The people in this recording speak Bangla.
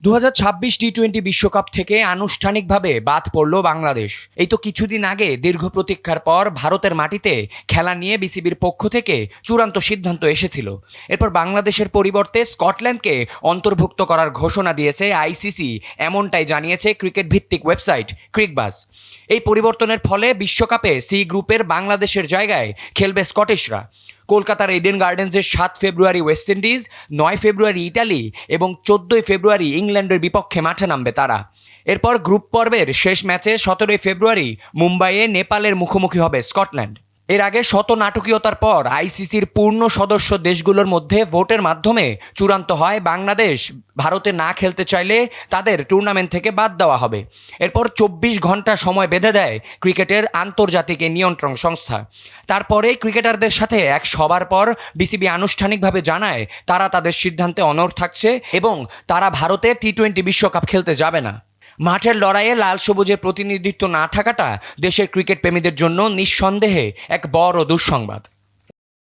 2026 টি-20 বিশ্বকাপ থেকে আনুষ্ঠানিকভাবে বাদ পড়ল বাংলাদেশ। এই তো কিছুদিন আগে দীর্ঘ প্রতীক্ষার পর ভারতের মাটিতে খেলা নিয়ে বিসিবির পক্ষ থেকে চূড়ান্ত সিদ্ধান্ত এসেছিল। এরপর বাংলাদেশের পরিবর্তে স্কটল্যান্ডকে অন্তর্ভুক্ত করার ঘোষণা দিয়েছে আইসিসি, এমনটাই জানিয়েছে ক্রিকেট ভিত্তিক ওয়েবসাইট ক্রিকবাজ। এই পরিবর্তনের ফলে বিশ্বকাপে সি গ্রুপের বাংলাদেশের জায়গায় খেলবে স্কটিশরা। কলকাতার ইডেন গার্ডেন্সের 7 ফেব্রুয়ারি ওয়েস্ট ইন্ডিজ, 9 ফেব্রুয়ারি ইতালি এবং 14 ফেব্রুয়ারি ইংল্যান্ডের বিপক্ষে মাঠে নামবে তারা। এরপর গ্রুপ পর্বের শেষ ম্যাচে 17 ফেব্রুয়ারি মুম্বাইয়ে নেপালের মুখোমুখি হবে স্কটল্যান্ড। এর আগে শত নাটকীয়তার পর আইসিসির পূর্ণ সদস্য দেশগুলোর মধ্যে ভোটের মাধ্যমে চূড়ান্ত হয় বাংলাদেশ ভারতে না খেলতে চাইলে তাদের টুর্নামেন্ট থেকে বাদ দেওয়া হবে। এরপর 24 ঘন্টা সময় বেঁধে দেয় ক্রিকেটের আন্তর্জাতিক নিয়ন্ত্রণ সংস্থা। তারপরে ক্রিকেটারদের সাথে এক সবার পর বিসিবি আনুষ্ঠানিকভাবে জানায় তারা তাদের সিদ্ধান্তে অনড় থাকছে এবং তারা ভারতে টি-20 বিশ্বকাপ খেলতে যাবে না। মাঠের লড়াইয়ে লাল সবুজের প্রতিনিধিত্ব না থাকাটা দেশের ক্রিকেট প্রেমীদের জন্য নিঃসন্দেহে এক বড় দুঃসংবাদ।